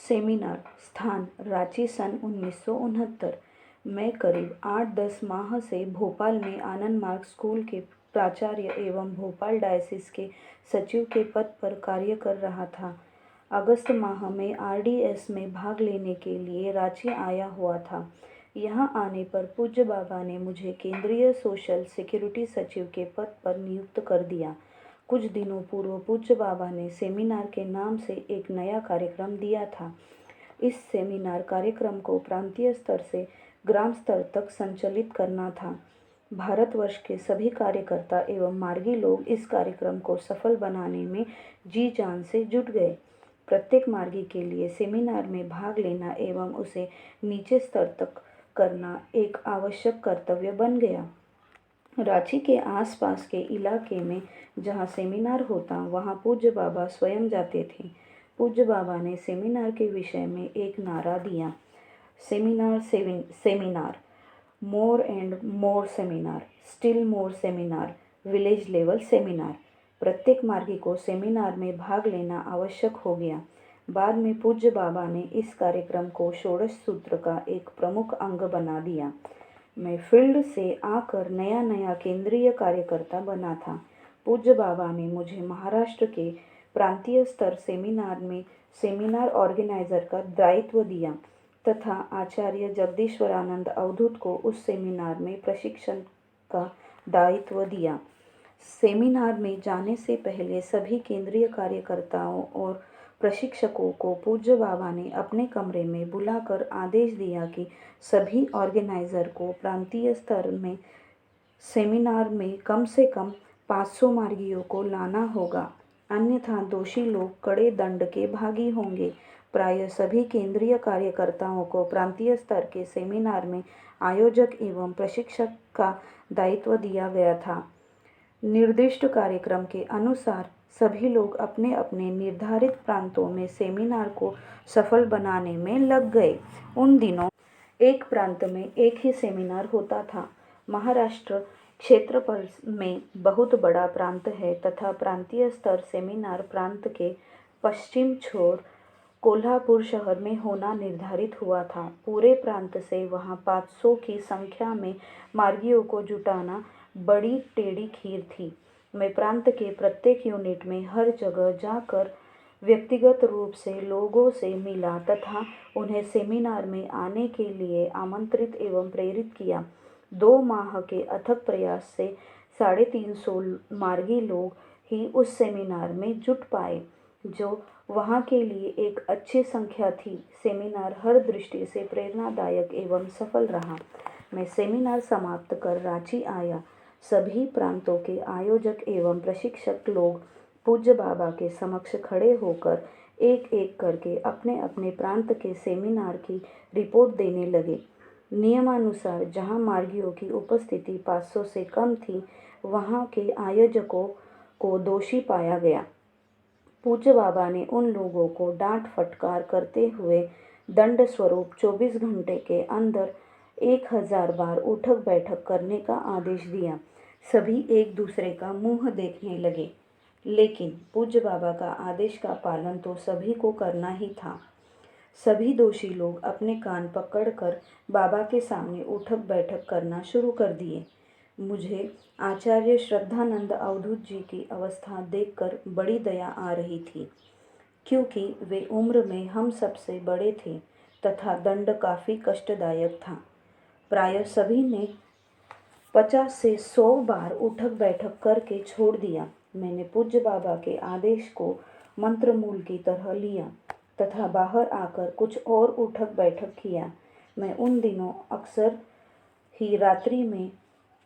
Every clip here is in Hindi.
सेमिनार स्थान रांची सन 1969। मैं करीब 8-10 माह से भोपाल में आनंद मार्ग स्कूल के प्राचार्य एवं भोपाल डायसिस के सचिव के पद पर कार्य कर रहा था। अगस्त माह में आरडीएस में भाग लेने के लिए रांची आया हुआ था। यहाँ आने पर पूज्य बाबा ने मुझे केंद्रीय सोशल सिक्योरिटी सचिव के पद पर नियुक्त कर दिया। कुछ दिनों पूर्व पूज्य बाबा ने सेमिनार के नाम से एक नया कार्यक्रम दिया था। इस सेमिनार कार्यक्रम को प्रांतीय स्तर से ग्राम स्तर तक संचालित करना था। भारतवर्ष के सभी कार्यकर्ता एवं मार्गी लोग इस कार्यक्रम को सफल बनाने में जी जान से जुट गए। प्रत्येक मार्गी के लिए सेमिनार में भाग लेना एवं उसे नीचे स्तर तक करना एक आवश्यक कर्तव्य बन गया। रांची के आसपास के इलाके में जहाँ सेमिनार होता वहाँ पूज्य बाबा स्वयं जाते थे। पूज्य बाबा ने सेमिनार के विषय में एक नारा दिया, seminar, more and more seminar, still more seminar, village level seminar. प्रत्येक मार्गी को सेमिनार में भाग लेना आवश्यक हो गया। बाद में पूज्य बाबा ने इस कार्यक्रम को षोडश सूत्र का एक प्रमुख अंग बना दिया। मैं फील्ड से आकर नया नया केंद्रीय कार्यकर्ता बना था। पूज्य बाबा ने मुझे महाराष्ट्र के प्रांतीय स्तर सेमिनार में सेमिनार ऑर्गेनाइजर का दायित्व दिया तथा आचार्य जगदीश्वरानंद अवधूत को उस सेमिनार में प्रशिक्षण का दायित्व दिया। सेमिनार में जाने से पहले सभी केंद्रीय कार्यकर्ताओं और प्रशिक्षकों को पूज्य बाबा ने अपने कमरे में बुलाकर आदेश दिया कि सभी ऑर्गेनाइजर को प्रांतीय स्तर में सेमिनार में कम से कम 500 मार्गियों को लाना होगा, अन्यथा दोषी लोग कड़े दंड के भागी होंगे। प्रायः सभी केंद्रीय कार्यकर्ताओं को प्रांतीय स्तर के सेमिनार में आयोजक एवं प्रशिक्षक का दायित्व दिया गया था। निर्दिष्ट कार्यक्रम के अनुसार सभी लोग अपने अपने निर्धारित प्रांतों में सेमिनार को सफल बनाने में लग गए। उन दिनों एक प्रांत में एक ही सेमिनार होता था। महाराष्ट्र क्षेत्रफल में बहुत बड़ा प्रांत है तथा प्रांतीय स्तर सेमिनार प्रांत के पश्चिम छोर कोल्हापुर शहर में होना निर्धारित हुआ था। पूरे प्रांत से वहां 500 की संख्या में मार्गियों को जुटाना बड़ी टेढ़ी खीर थी। मैं प्रांत के प्रत्येक यूनिट में हर जगह जाकर व्यक्तिगत रूप से लोगों से मिला तथा उन्हें सेमिनार में आने के लिए आमंत्रित एवं प्रेरित किया। 2 माह के अथक प्रयास से 350 मार्गी लोग ही उस सेमिनार में जुट पाए, जो वहाँ के लिए एक अच्छी संख्या थी। सेमिनार हर दृष्टि से प्रेरणादायक एवं सफल रहा। मैं सेमिनार समाप्त कर रांची आया। सभी प्रांतों के आयोजक एवं प्रशिक्षक लोग पूज्य बाबा के समक्ष खड़े होकर एक एक करके अपने अपने प्रांत के सेमिनार की रिपोर्ट देने लगे। नियमानुसार जहां मार्गियों की उपस्थिति 500 से कम थी, वहां के आयोजकों को दोषी पाया गया। पूज्य बाबा ने उन लोगों को डांट फटकार करते हुए दंड स्वरूप 24 घंटे के अंदर 1000 बार उठक बैठक करने का आदेश दिया। सभी एक दूसरे का मुंह देखने लगे, लेकिन पूज्य बाबा का आदेश का पालन तो सभी को करना ही था। सभी दोषी लोग अपने कान पकड़कर बाबा के सामने उठक बैठक करना शुरू कर दिए। मुझे आचार्य श्रद्धानंद अवधूत जी की अवस्था देखकर बड़ी दया आ रही थी, क्योंकि वे उम्र में हम सबसे बड़े थे तथा दंड काफ़ी कष्टदायक था। प्रायः सभी ने 50 से 100 बार उठक बैठक करके छोड़ दिया। मैंने पूज्य बाबा के आदेश को मंत्रमूल की तरह लिया तथा बाहर आकर कुछ और उठक बैठक किया। मैं उन दिनों अक्सर ही रात्रि में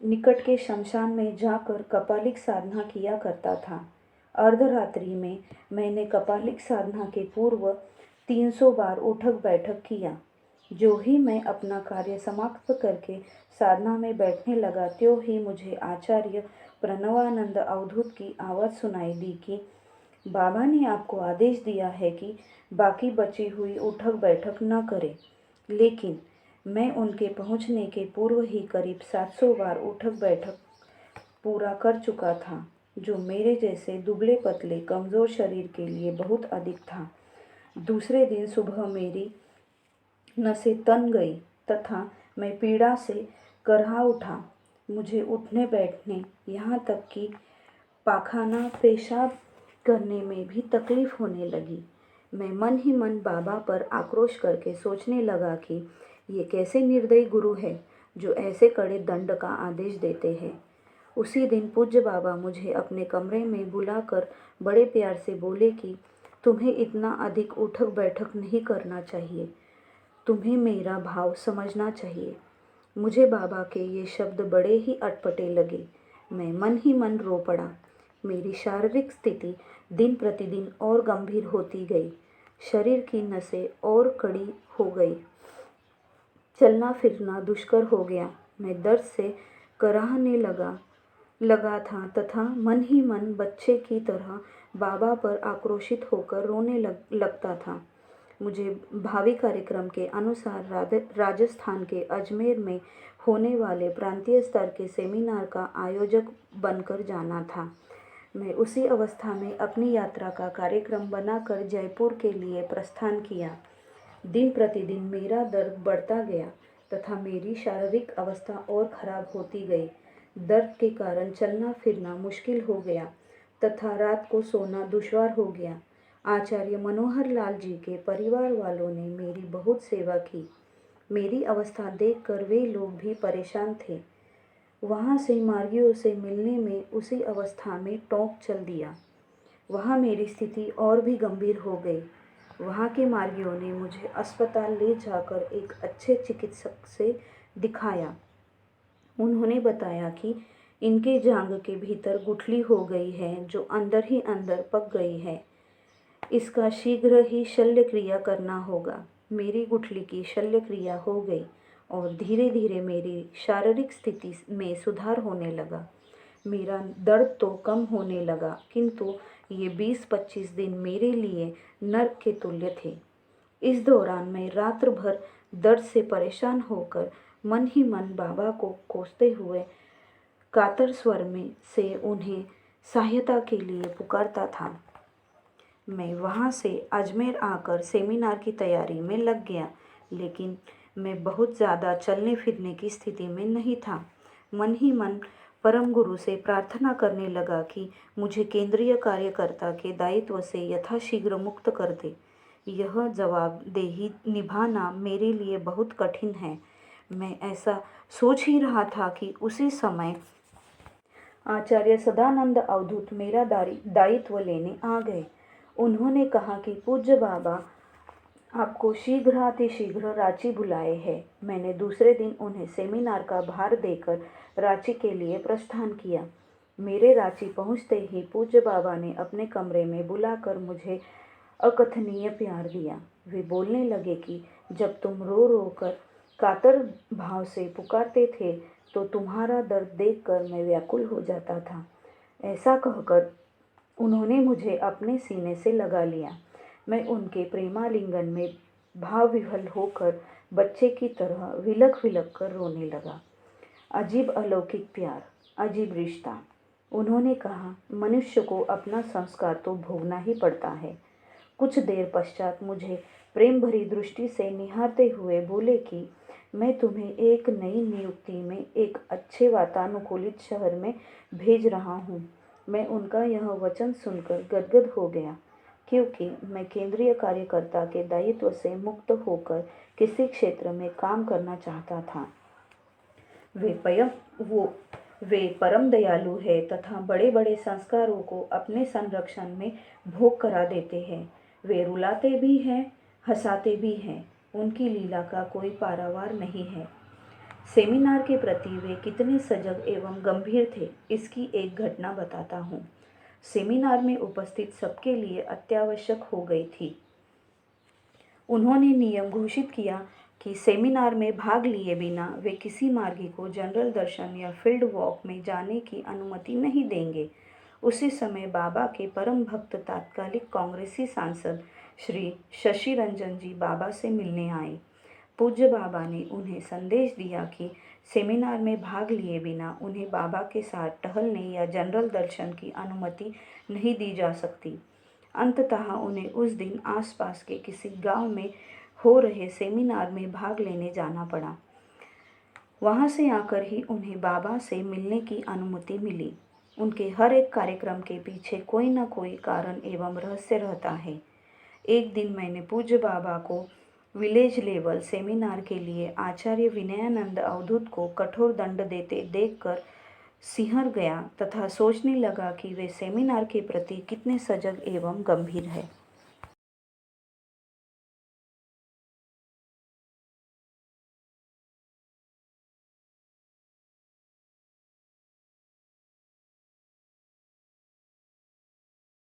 निकट के शमशान में जाकर कपालिक साधना किया करता था। अर्धरात्रि में मैंने कपालिक साधना के पूर्व 300 बार उठक बैठक किया। जो ही मैं अपना कार्य समाप्त करके साधना में बैठने लगा, त्यों ही मुझे आचार्य प्रणवानंद अवधूत की आवाज़ सुनाई दी कि बाबा ने आपको आदेश दिया है कि बाकी बची हुई उठक बैठक न करें। लेकिन मैं उनके पहुंचने के पूर्व ही करीब 700 बार उठक बैठक पूरा कर चुका था, जो मेरे जैसे दुबले पतले कमज़ोर शरीर के लिए बहुत अधिक था। दूसरे दिन सुबह मेरी नसें तन गई तथा मैं पीड़ा से करहा उठा। मुझे उठने बैठने, यहाँ तक कि पाखाना पेशाब करने में भी तकलीफ होने लगी। मैं मन ही मन बाबा पर आक्रोश करके सोचने लगा कि ये कैसे निर्दयी गुरु है जो ऐसे कड़े दंड का आदेश देते हैं। उसी दिन पूज्य बाबा मुझे अपने कमरे में बुलाकर बड़े प्यार से बोले कि तुम्हें इतना अधिक उठक बैठक नहीं करना चाहिए, तुम्हें मेरा भाव समझना चाहिए। मुझे बाबा के ये शब्द बड़े ही अटपटे लगे। मैं मन ही मन रो पड़ा। मेरी शारीरिक स्थिति दिन प्रतिदिन और गंभीर होती गई। शरीर की नसें और कड़ी हो गई। चलना फिरना दुष्कर हो गया। मैं दर्द से कराहने लगा था तथा मन ही मन बच्चे की तरह बाबा पर आक्रोशित होकर रोने लगता था। मुझे भावी कार्यक्रम के अनुसार राजस्थान के अजमेर में होने वाले प्रांतीय स्तर के सेमिनार का आयोजक बनकर जाना था। मैं उसी अवस्था में अपनी यात्रा का कार्यक्रम बनाकर जयपुर के लिए प्रस्थान किया। दिन प्रतिदिन मेरा दर्द बढ़ता गया तथा मेरी शारीरिक अवस्था और खराब होती गई। दर्द के कारण चलना फिरना मुश्किल हो गया तथा रात को सोना दुश्वार हो गया। आचार्य मनोहर लाल जी के परिवार वालों ने मेरी बहुत सेवा की। मेरी अवस्था देखकर वे लोग भी परेशान थे। वहाँ से मार्गियों से मिलने में उसी अवस्था में टोंक चल दिया। वहाँ मेरी स्थिति और भी गंभीर हो गई। वहाँ के मार्गियों ने मुझे अस्पताल ले जाकर एक अच्छे चिकित्सक से दिखाया। उन्होंने बताया कि इनके जांघ के भीतर गुठली हो गई है जो अंदर ही अंदर पक गई है। इसका शीघ्र ही शल्य क्रिया करना होगा। मेरी गुठली की शल्य क्रिया हो गई और धीरे धीरे मेरी शारीरिक स्थिति में सुधार होने लगा। मेरा दर्द तो कम होने लगा, किंतु ये 20-25 दिन मेरे लिए नरक के तुल्य थे। इस दौरान मैं रात्र भर दर्द से परेशान होकर मन ही मन बाबा को कोसते हुए कातर स्वर में से उन्हें सहायता के लिए पुकारता था। मैं वहाँ से अजमेर आकर सेमिनार की तैयारी में लग गया, लेकिन मैं बहुत ज़्यादा चलने फिरने की स्थिति में नहीं था। मन ही मन परम गुरु से प्रार्थना करने लगा कि मुझे केंद्रीय कार्यकर्ता के दायित्व से यथाशीघ्र मुक्त कर दे। यह जवाबदेही निभाना मेरे लिए बहुत कठिन है। मैं ऐसा सोच ही रहा था कि उसी समय आचार्य सदानंद अवधूत मेरा दायित्व लेने आ गए। उन्होंने कहा कि पूज्य बाबा आपको शीघ्रातिशीघ्र रांची बुलाए हैं। मैंने दूसरे दिन उन्हें सेमिनार का भार देकर रांची के लिए प्रस्थान किया। मेरे रांची पहुंचते ही पूज्य बाबा ने अपने कमरे में बुलाकर मुझे अकथनीय प्यार दिया। वे बोलने लगे कि जब तुम रो रो कर कातर भाव से पुकारते थे तो तुम्हारा दर्द देखकर मैं व्याकुल हो जाता था। ऐसा कहकर उन्होंने मुझे अपने सीने से लगा लिया। मैं उनके प्रेमालिंगन में भाव विह्वल होकर बच्चे की तरह विलख विलख कर रोने लगा। अजीब अलौकिक प्यार, अजीब रिश्ता। उन्होंने कहा, मनुष्य को अपना संस्कार तो भोगना ही पड़ता है। कुछ देर पश्चात मुझे प्रेम भरी दृष्टि से निहारते हुए बोले कि मैं तुम्हें एक नई नियुक्ति में एक अच्छे वातानुकूलित शहर में भेज रहा हूँ। मैं उनका यह वचन सुनकर गदगद हो गया, क्योंकि मैं केंद्रीय कार्यकर्ता के दायित्व से मुक्त होकर किसी क्षेत्र में काम करना चाहता था। वे परम दयालु है तथा बड़े बड़े संस्कारों को अपने संरक्षण में भोग करा देते हैं। वे रुलाते भी हैं, हंसाते भी हैं। उनकी लीला का कोई पारावार नहीं है। सेमिनार के प्रति वे कितने सजग एवं गंभीर थे, इसकी एक घटना बताता हूँ। सेमिनार में उपस्थित सबके लिए अत्यावश्यक हो गई थी। उन्होंने नियम घोषित किया कि सेमिनार में भाग लिए बिना वे किसी मार्गी को जनरल दर्शन या फील्ड वॉक में जाने की अनुमति नहीं देंगे। उसी समय बाबा के परम भक्त तात्कालिक कांग्रेसी सांसद श्री शशि रंजन जी बाबा से मिलने आए। पूज्य बाबा ने उन्हें संदेश दिया कि सेमिनार में भाग लिए बिना उन्हें बाबा के साथ टहलने या जनरल दर्शन की अनुमति नहीं दी जा सकती। अंततः उन्हें उस दिन आसपास के किसी गांव में हो रहे सेमिनार में भाग लेने जाना पड़ा। वहां से आकर ही उन्हें बाबा से मिलने की अनुमति मिली। उनके हर एक कार्यक्रम के पीछे कोई न कोई कारण एवं रहस्य रहता है। एक दिन मैंने पूज्य बाबा को विलेज लेवल सेमिनार के लिए आचार्य विनयानंद अवधूत को कठोर दंड देते देखकर सिहर गया तथा सोचने लगा कि वे सेमिनार के प्रति कितने सजग एवं गंभीर है।